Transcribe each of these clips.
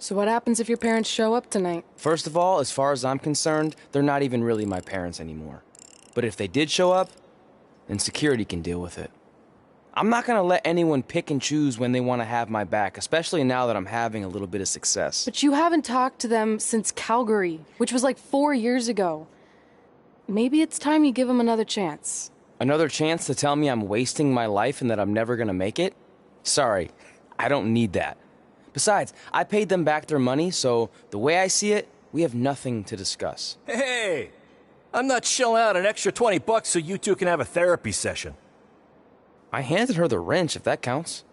So what happens if your parents show up tonight? First of all, as far as I'm concerned, they're not even really my parents anymore. But if they did show up, then security can deal with it. I'm not gonna let anyone pick and choose when they want to have my back, especially now that I'm having a little bit of success. But you haven't talked to them since Calgary, which was like 4 years ago. Maybe it's time you give them another chance. Another chance to tell me I'm wasting my life and that I'm never gonna make it? Sorry, I don't need that. Besides, I paid them back their money, so the way I see it, we have nothing to discuss. Hey, I'm not shelling out an extra $20 so you two can have a therapy session. I handed her the wrench, if that counts.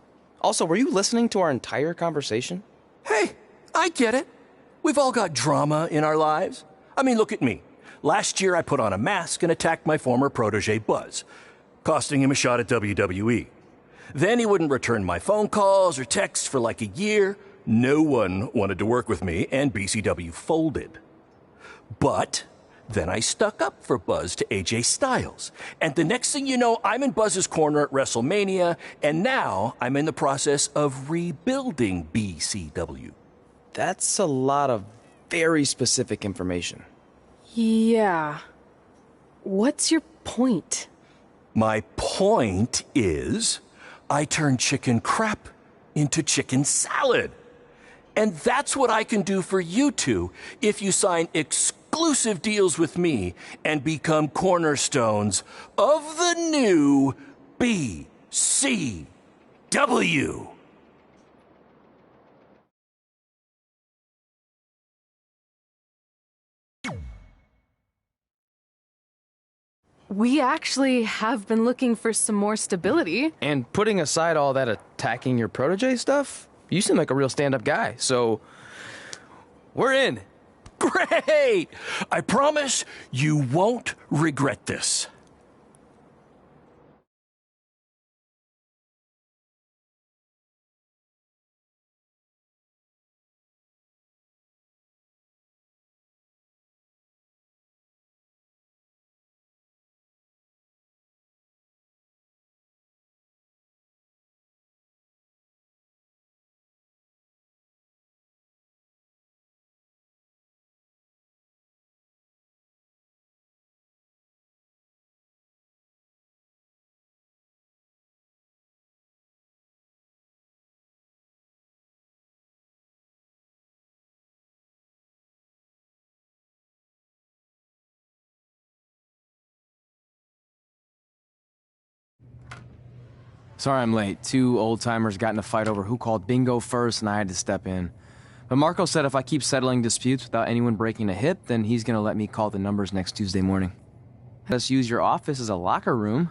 Also, were you listening to our entire conversation? Hey, I get it. We've all got drama in our lives. I mean, look at me. Last year I put on a mask and attacked my former protege Buzz, costing him a shot at WWE. Then he wouldn't return my phone calls or texts for like a year. No one wanted to work with me, and BCW folded. But then I stuck up for Buzz to AJ Styles. And the next thing you know, I'm in Buzz's corner at WrestleMania, and now I'm in the process of rebuilding BCW. That's a lot of very specific information. Yeah. What's your point? My point is, I turned chicken crap into chicken salad. And that's what I can do for you two if you sign exclusive deals with me and become cornerstones of the new BCW. We actually have been looking for some more stability. And putting aside all that attacking your protege stuff, you seem like a real stand-up guy, so we're in. Great! I promise you won't regret this. Sorry I'm late. Two old-timers got in a fight over who called bingo first, and I had to step in. But Marco said if I keep settling disputes without anyone breaking a hip, then he's gonna let me call the numbers next Tuesday morning. Let's use your office as a locker room.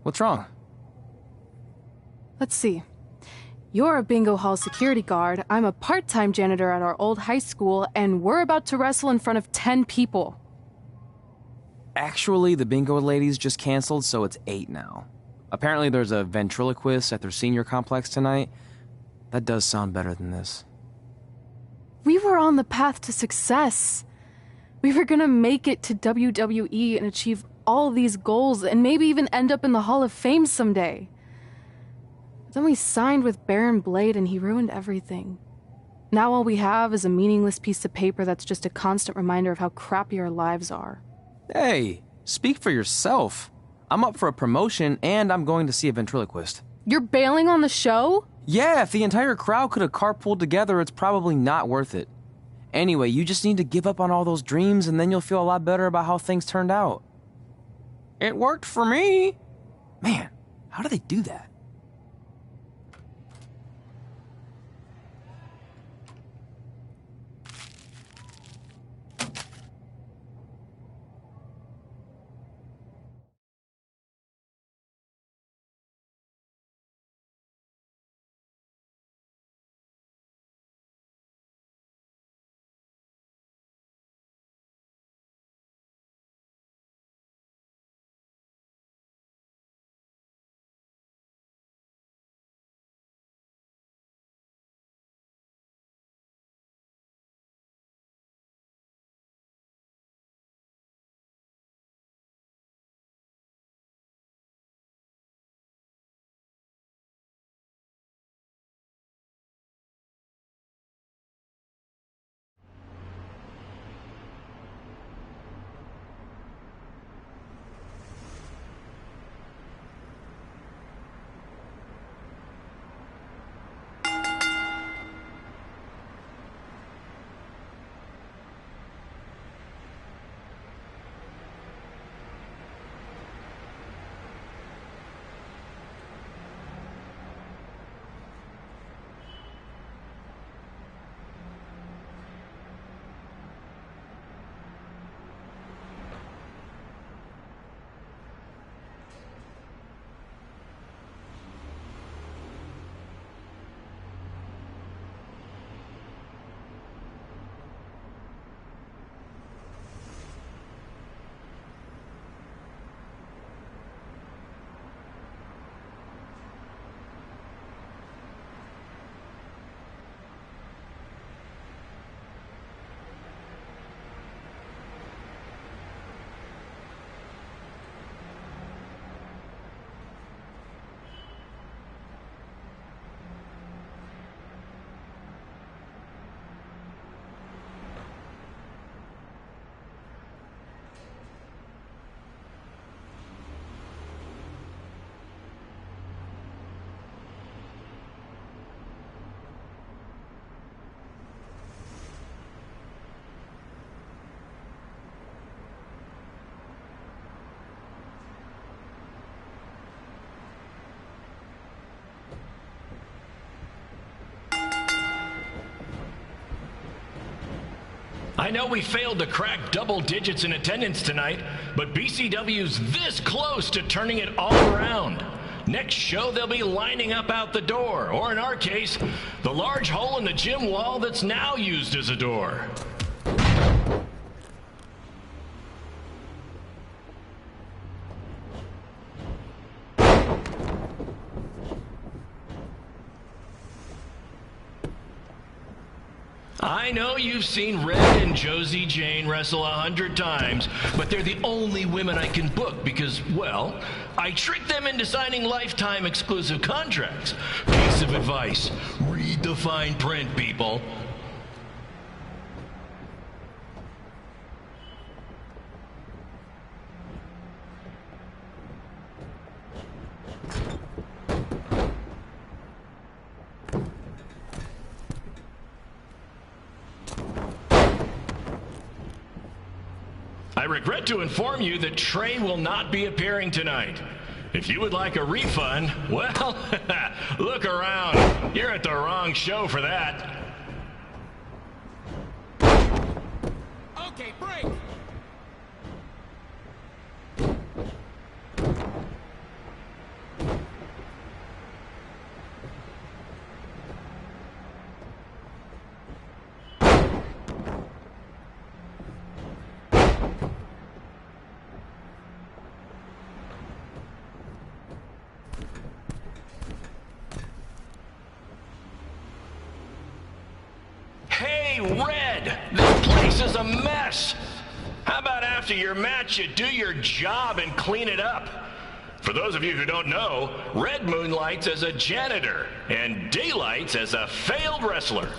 What's wrong? Let's see. You're a bingo hall security guard, I'm a part-time janitor at our old high school, and we're about to wrestle in front of 10 people. Actually, the bingo ladies just canceled, so it's 8 now. Apparently there's a ventriloquist at their senior complex tonight. That does sound better than this. We were on the path to success. We were gonna make it to WWE and achieve all these goals and maybe even end up in the Hall of Fame someday. Then we signed with Baron Blade and he ruined everything. Now all we have is a meaningless piece of paper that's just a constant reminder of how crappy our lives are. Hey, speak for yourself. I'm up for a promotion and I'm going to see a ventriloquist. You're bailing on the show? Yeah, if the entire crowd could have carpooled together, it's probably not worth it. Anyway, you just need to give up on all those dreams and then you'll feel a lot better about how things turned out. It worked for me. Man, how do they do that? I know we failed to crack double digits in attendance tonight, but BCW's this close to turning it all around. Next show, they'll be lining up out the door, or in our case, the large hole in the gym wall that's now used as a door. I know you've seen Red and Josie Jane wrestle 100 times, but they're the only women I can book because, well, I tricked them into signing lifetime exclusive contracts. Piece of advice, read the fine print, people. I regret to inform you that Trey will not be appearing tonight. If you would like a refund, well, look around. You're at the wrong show for that. Okay, break! Hey, Red! This place is a mess! How about after your match you do your job and clean it up? For those of you who don't know, Red moonlights as a janitor and daylights as a failed wrestler.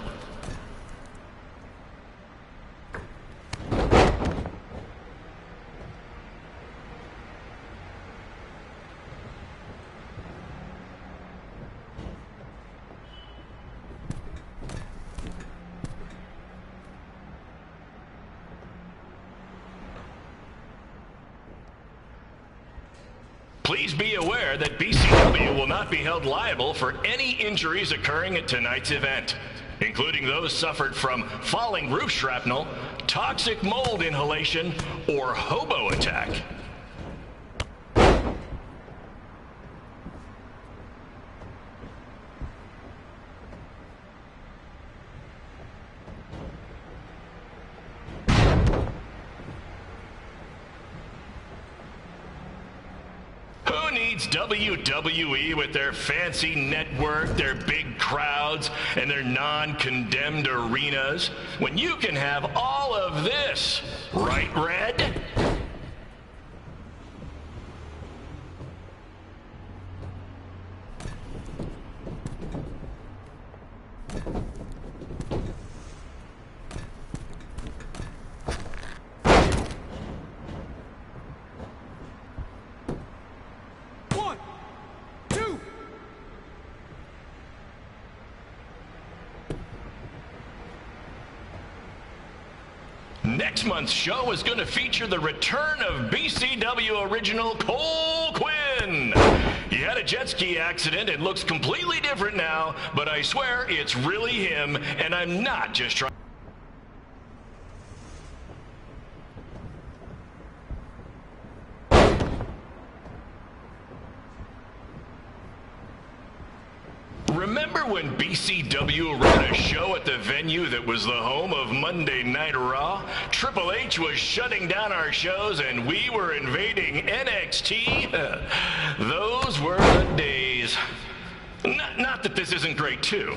Please be aware that BCW will not be held liable for any injuries occurring at tonight's event, including those suffered from falling roof shrapnel, toxic mold inhalation, or hobo attack. Who needs WWE with their fancy network, their big crowds, and their non-condemned arenas, when you can have all of this, right, Red? Next month's show is going to feature the return of BCW original Cole Quinn. He had a jet ski accident and looks completely different now, but I swear it's really him, and I'm not just trying. Remember when BCW ran a show at the venue that was the home of Monday Night Raw? Triple H was shutting down our shows and we were invading NXT? Those were the days. Not that this isn't great too.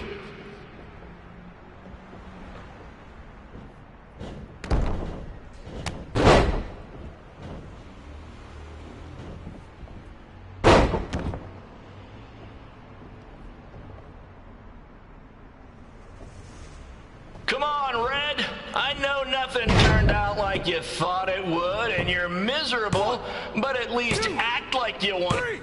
Come on, Red. I know nothing turned out like you thought it would, and you're miserable, but at least act like you want it.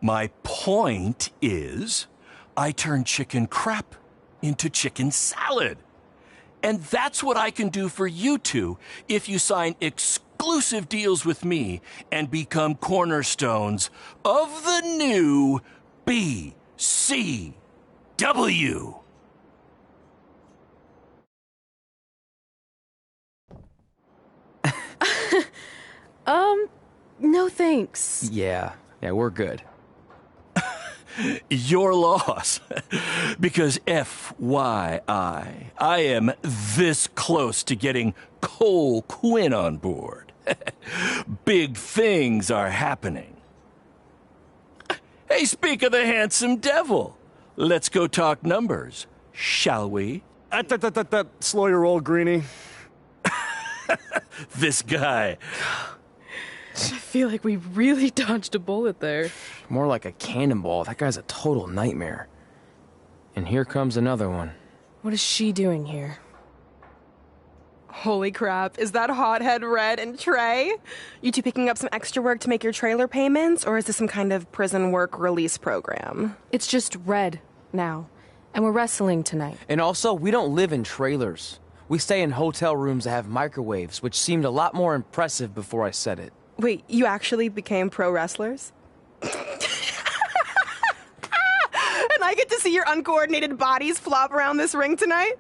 My point is, I turn chicken crap into chicken salad. And that's what I can do for you two if you sign exclusive deals with me and become cornerstones of the new BCW. No thanks. Yeah, we're good. Your loss. Because FYI, I am this close to getting Cole Quinn on board. Big things are happening. Hey, speak of the handsome devil. Let's go talk numbers, shall we? Slow your roll, Greenie. This guy. I feel like we really dodged a bullet there. More like a cannonball. That guy's a total nightmare. And here comes another one. What is she doing here? Holy crap, is that hothead Red and Trey? You two picking up some extra work to make your trailer payments, or is this some kind of prison work release program? It's just Red now, and we're wrestling tonight. And also, we don't live in trailers. We stay in hotel rooms that have microwaves, which seemed a lot more impressive before I said it. Wait, you actually became pro wrestlers? And I get to see your uncoordinated bodies flop around this ring tonight?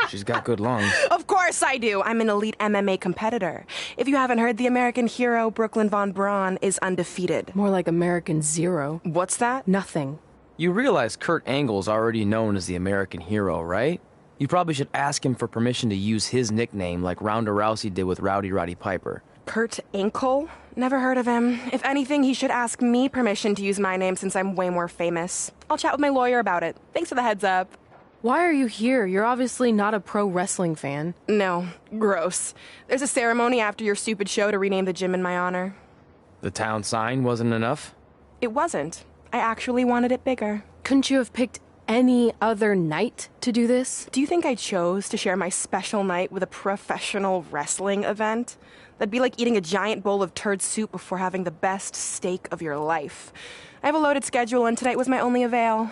She's got good lungs. Of course I do. I'm an elite MMA competitor. If you haven't heard, the American hero, Brooklyn Von Braun, is undefeated. More like American Zero. What's that? Nothing. You realize Kurt Angle's already known as the American hero, right? You probably should ask him for permission to use his nickname like Ronda Rousey did with Rowdy Roddy Piper. Kurt Angle? Never heard of him. If anything, he should ask me permission to use my name since I'm way more famous. I'll chat with my lawyer about it. Thanks for the heads up. Why are you here? You're obviously not a pro wrestling fan. No, gross. There's a ceremony after your stupid show to rename the gym in my honor. The town sign wasn't enough? It wasn't. I actually wanted it bigger. Couldn't you have picked any other night to do this? Do you think I chose to share my special night with a professional wrestling event? That'd be like eating a giant bowl of turd soup before having the best steak of your life. I have a loaded schedule, and tonight was my only avail.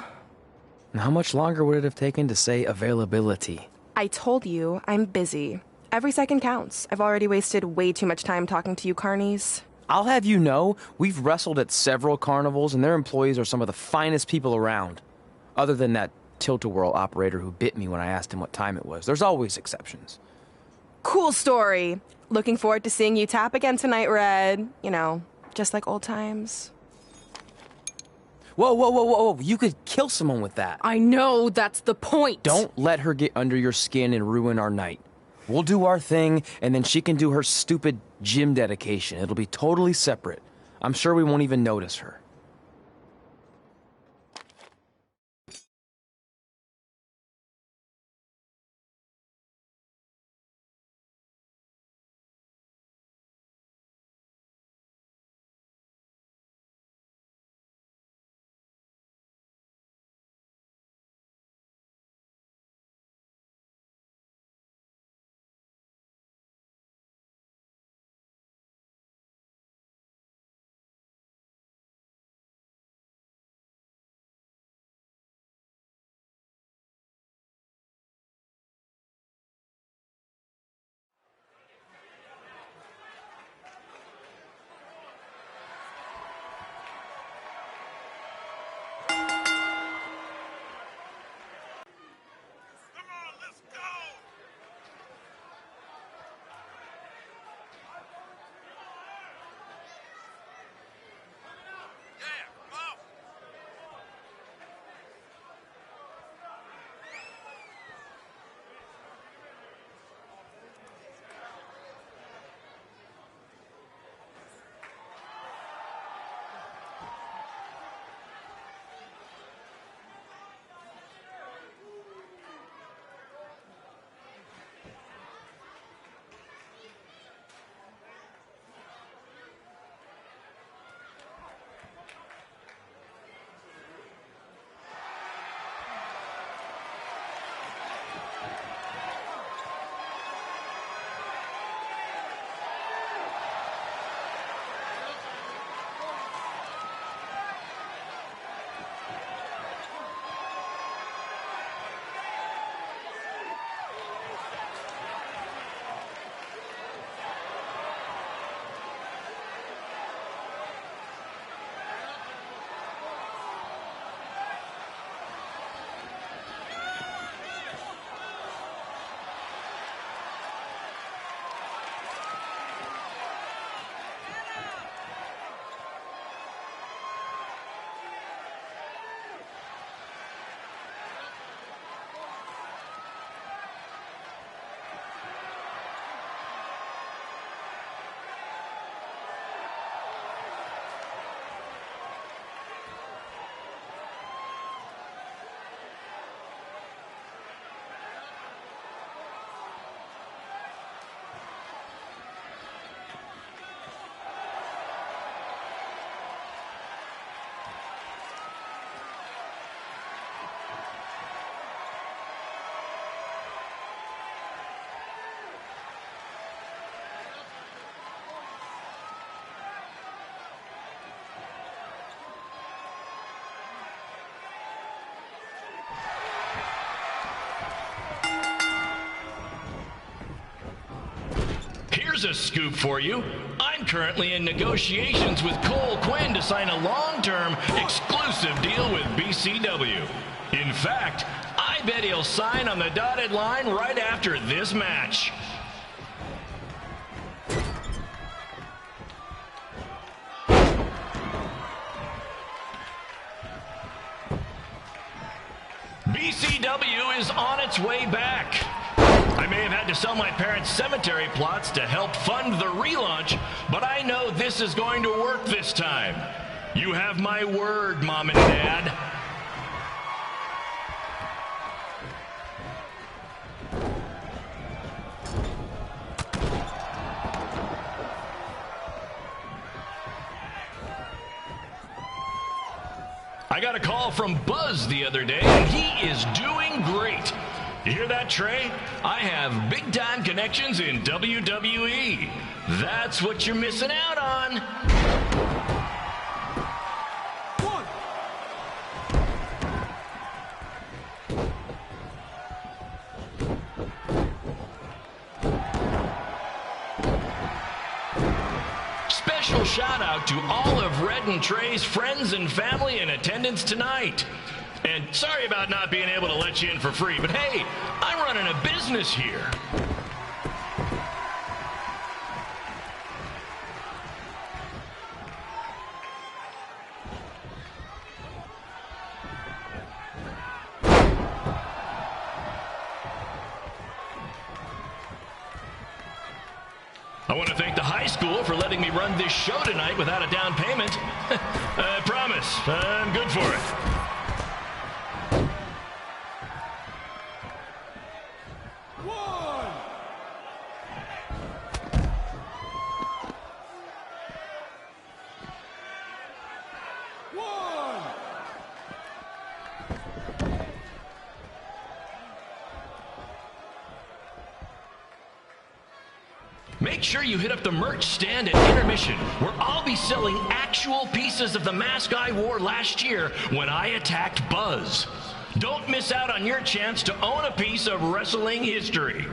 And how much longer would it have taken to say availability? I told you, I'm busy. Every second counts. I've already wasted way too much time talking to you carnies. I'll have you know, we've wrestled at several carnivals, and their employees are some of the finest people around. Other than that tilt-a-whirl operator who bit me when I asked him what time it was. There's always exceptions. Cool story. Looking forward to seeing you tap again tonight, Red. You know, just like old times. Whoa. You could kill someone with that. I know, that's the point. Don't let her get under your skin and ruin our night. We'll do our thing, and then she can do her stupid gym dedication. It'll be totally separate. I'm sure we won't even notice her. Here's a scoop for you. I'm currently in negotiations with Cole Quinn to sign a long-term, exclusive deal with BCW. In fact, I bet he'll sign on the dotted line right after this match. BCW is on its way back. I may have had to sell my parents' cemetery plots to help fund the relaunch, but I know this is going to work this time. You have my word, Mom and Dad. I got a call from Buzz the other day, and he is doing great. You hear that, Trey? I have big-time connections in WWE. That's what you're missing out on. Special shout out to all of Red and Trey's friends and family in attendance tonight. And sorry about not being able to let you in for free, but hey, I'm running a business here. I want to thank the high school for letting me run this show tonight without a down payment. I promise, I'm good for it. Make sure you hit up the merch stand at intermission, where I'll be selling actual pieces of the mask I wore last year when I attacked Buzz. Don't miss out on your chance to own a piece of wrestling history.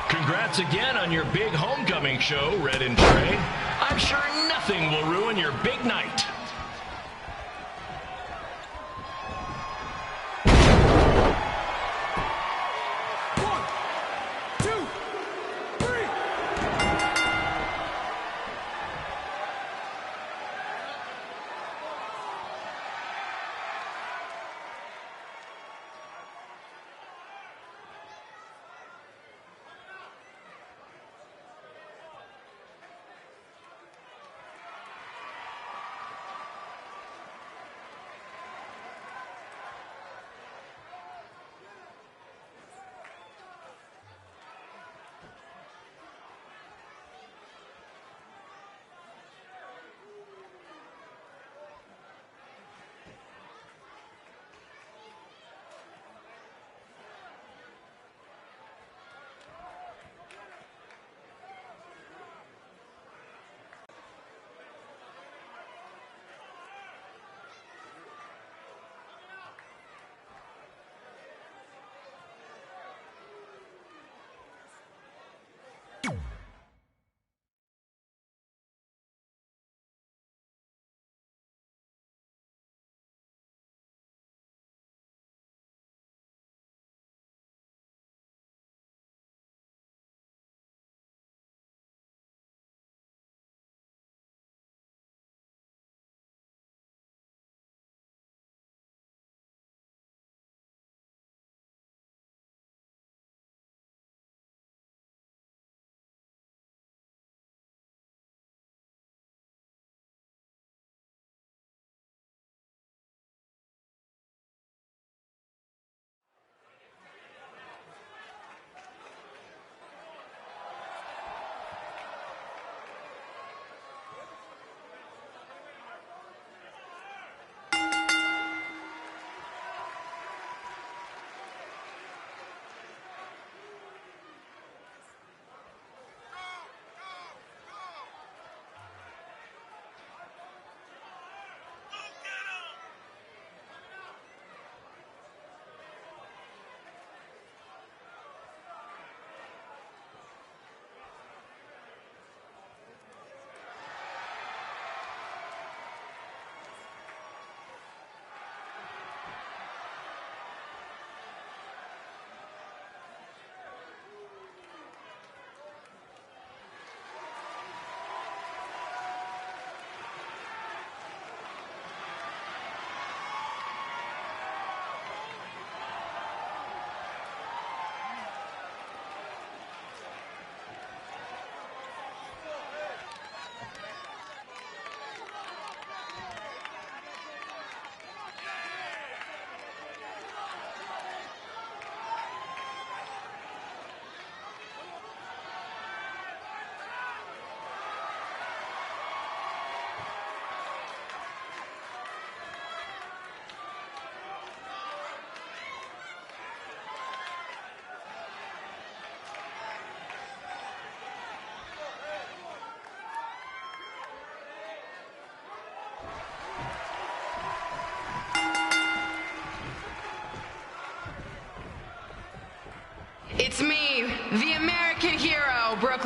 Congrats again on your big homecoming show, Red and Trey. I'm sure nothing will ruin your big night.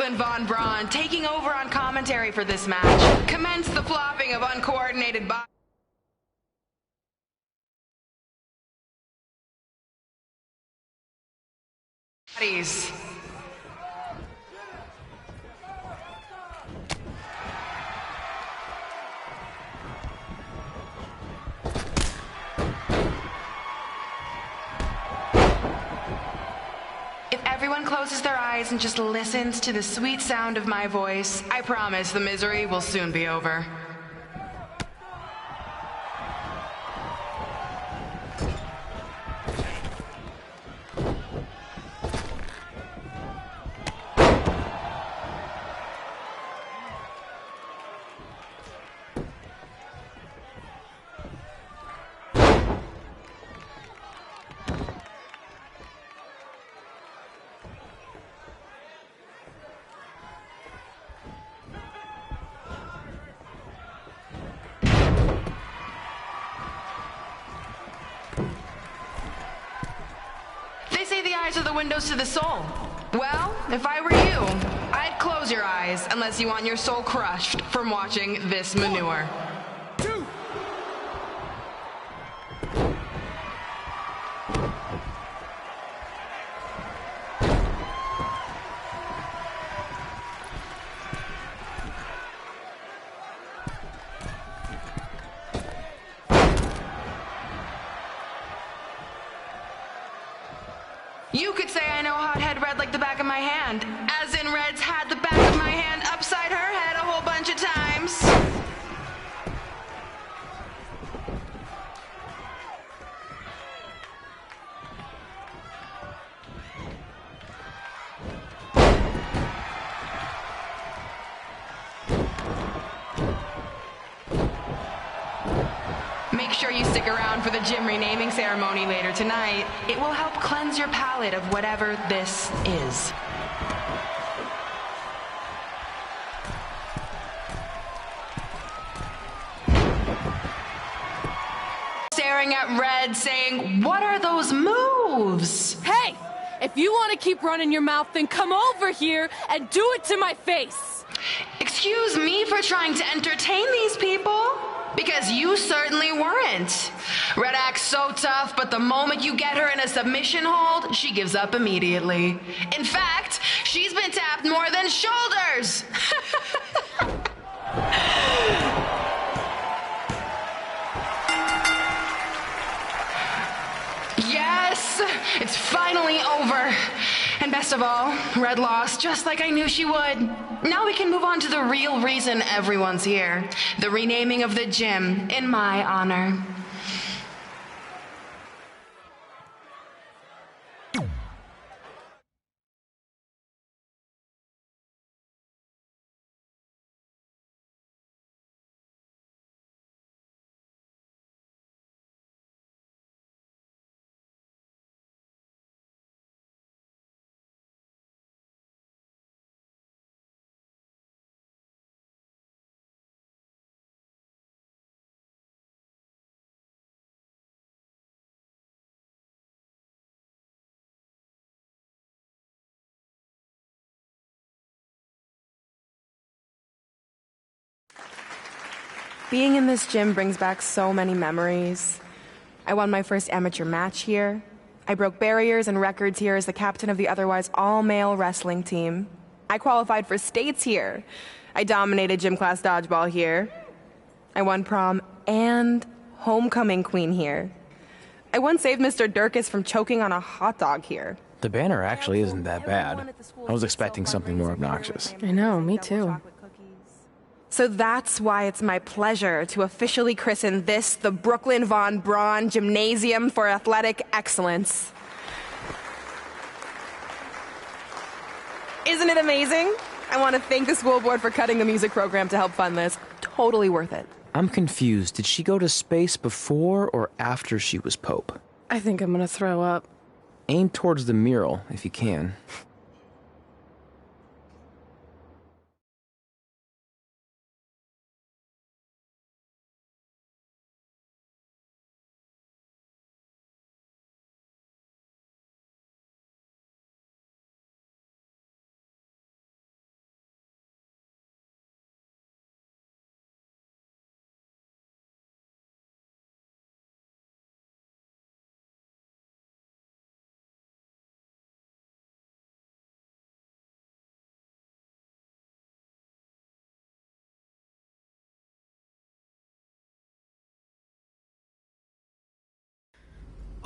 Brooklyn Von Braun taking over on commentary for this match. Commence the flopping of uncoordinated bodies. If everyone closes their eyes and just listens to the sweet sound of my voice, I promise the misery will soon be over. Eyes are the windows to the soul. Well, if I were you, I'd close your eyes unless you want your soul crushed from watching this manure. You could say I know Hothead Red like the back of my hand, as in Red's had the back of my hand upside her head a whole bunch of times. Make sure you stick around for the gym renaming ceremony later tonight. It will help cleanse your palate of whatever this is. Staring at Red, saying, "What are those moves?" Hey! If you want to keep running your mouth, then come over here and do it to my face! Excuse me for trying to entertain these people? Because you certainly weren't. Red acts so tough, but the moment you get her in a submission hold, she gives up immediately. In fact, she's been tapped more than shoulders. Yes, it's finally over. And best of all, Red lost just like I knew she would. Now we can move on to the real reason everyone's here. The renaming of the gym in my honor. Being in this gym brings back so many memories. I won my first amateur match here. I broke barriers and records here as the captain of the otherwise all-male wrestling team. I qualified for states here. I dominated gym class dodgeball here. I won prom and homecoming queen here. I once saved Mr. Durkis from choking on a hot dog here. The banner actually isn't that bad. I was expecting something more obnoxious. I know, me too. So that's why it's my pleasure to officially christen this the Brooklyn Von Braun Gymnasium for Athletic Excellence. Isn't it amazing? I want to thank the school board for cutting the music program to help fund this. Totally worth it. I'm confused. Did she go to space before or after she was Pope? I think I'm gonna throw up. Aim towards the mural, if you can.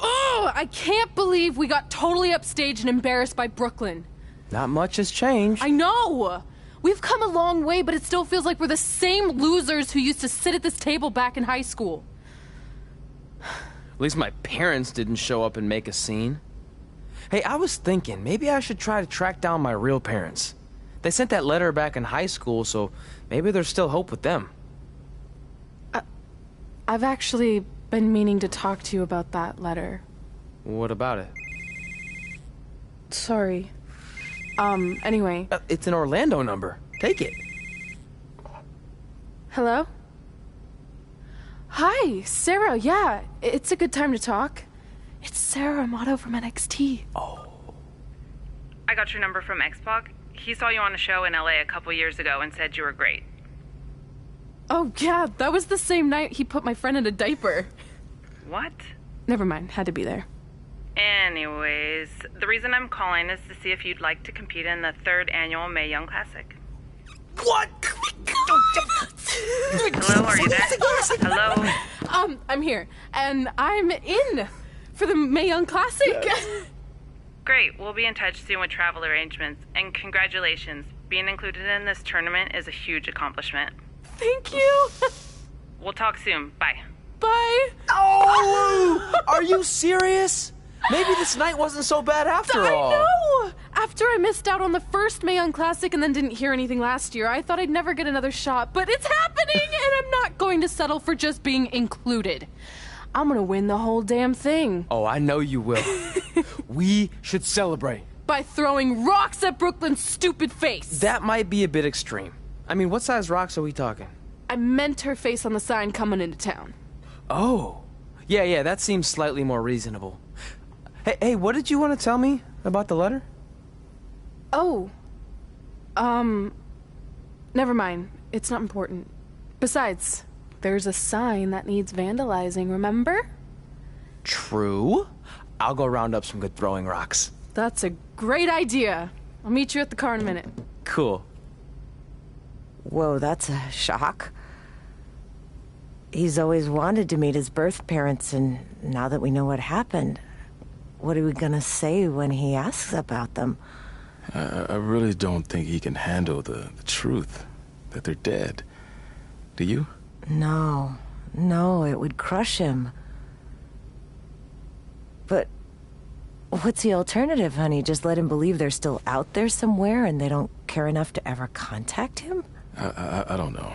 Oh, I can't believe we got totally upstaged and embarrassed by Brooklyn. Not much has changed. I know! We've come a long way, but it still feels like we're the same losers who used to sit at this table back in high school. At least my parents didn't show up and make a scene. Hey, I was thinking, maybe I should try to track down my real parents. They sent that letter back in high school, so maybe there's still hope with them. I've actually been meaning to talk to you about that letter. What about it? Sorry. Anyway. It's an Orlando number. Take it. Hello? Hi, Sarah. Yeah, it's a good time to talk. It's Sarah Amato from NXT. Oh. I got your number from Xbox. He saw you on a show in LA a couple years ago and said you were great. Oh, yeah, that was the same night he put my friend in a diaper. What? Never mind, had to be there. Anyways, the reason I'm calling is to see if you'd like to compete in the 3rd annual Mae Young Classic. What? Hello, are you there? Hello? I'm here, and I'm in for the Mae Young Classic. Great, we'll be in touch soon with travel arrangements, and congratulations. Being included in this tournament is a huge accomplishment. Thank you. We'll talk soon. Bye. Bye. Oh! Are you serious? Maybe this night wasn't so bad after all. I know! After I missed out on the first Mae Young Classic and then didn't hear anything last year, I thought I'd never get another shot, but it's happening, and I'm not going to settle for just being included. I'm gonna win the whole damn thing. Oh, I know you will. We should celebrate. By throwing rocks at Brooklyn's stupid face. That might be a bit extreme. I mean, what size rocks are we talking? I meant her face on the sign coming into town. Oh. Yeah, that seems slightly more reasonable. Hey, what did you want to tell me about the letter? Oh. Never mind. It's not important. Besides, there's a sign that needs vandalizing, remember? True. I'll go round up some good throwing rocks. That's a great idea. I'll meet you at the car in a minute. Cool. Whoa, that's a shock. He's always wanted to meet his birth parents, and now that we know what happened, what are we gonna say when he asks about them? I really don't think he can handle the truth, that they're dead. Do you? No, it would crush him. But what's the alternative, honey? Just let him believe they're still out there somewhere and they don't care enough to ever contact him? I don't know.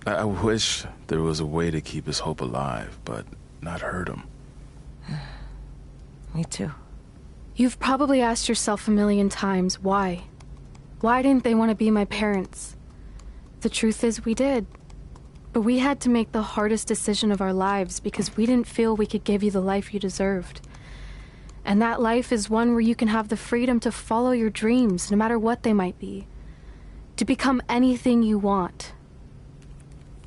I wish there was a way to keep his hope alive, but not hurt him. Me too. You've probably asked yourself a million times, why? Why didn't they want to be my parents? The truth is, we did. But we had to make the hardest decision of our lives because we didn't feel we could give you the life you deserved. And that life is one where you can have the freedom to follow your dreams, no matter what they might be. To become anything you want.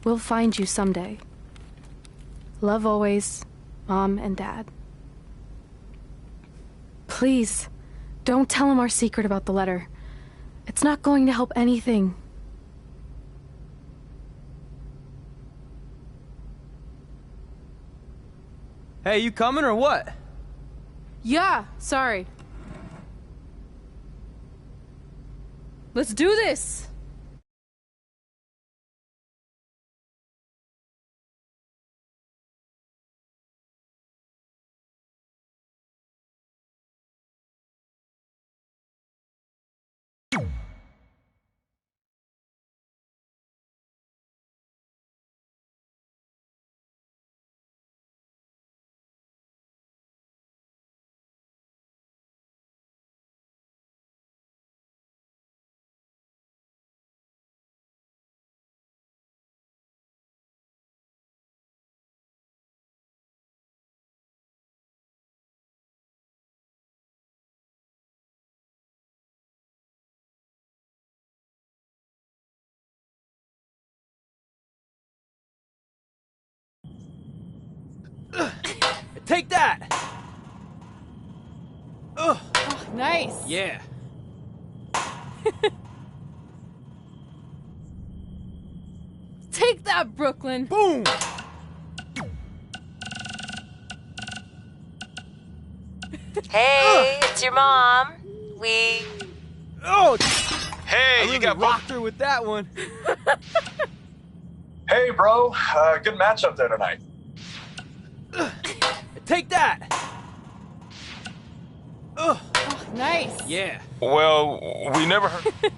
We'll find you someday. Love always, Mom and Dad. Please, don't tell him our secret about the letter. It's not going to help anything. Hey, you coming or what? Yeah, sorry. Let's do this! Take that! Ugh. Oh, nice! Yeah. Take that, Brooklyn! Boom! Hey, it's your mom. Oh! Hey, I really rocked her with that one. Hey, bro. Good matchup there tonight. Take that! Oh, nice. Yeah. Well, we never heard...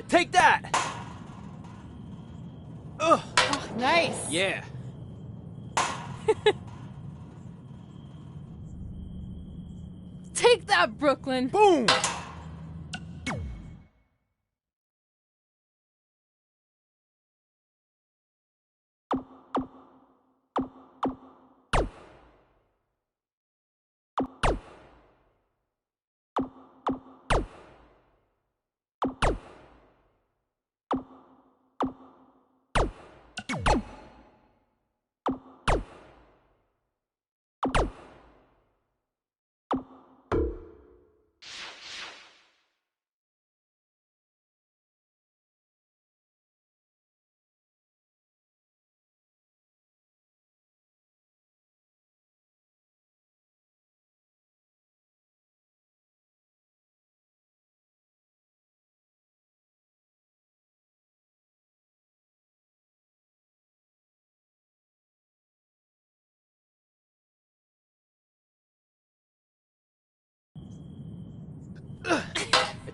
Take that! Oh, nice. Yeah. Take that, Brooklyn. Boom!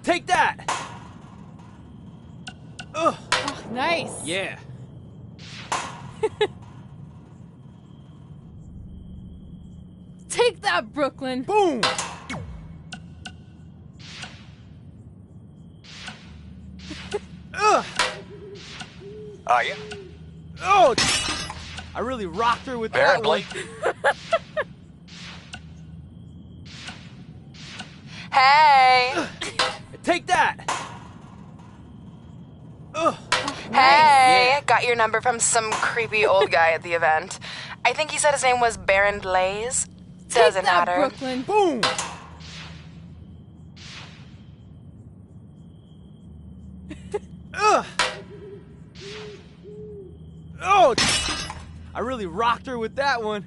Take that! Oh, nice. Yeah. Take that, Brooklyn. Boom! Yeah. Oh! I really rocked her with that one. Hey! Take that! Hey! Yeah. Got your number from some creepy old guy at the event. I think he said his name was Baron Blaze. Doesn't Take that, matter. Brooklyn. Boom! Oh! I really rocked her with that one.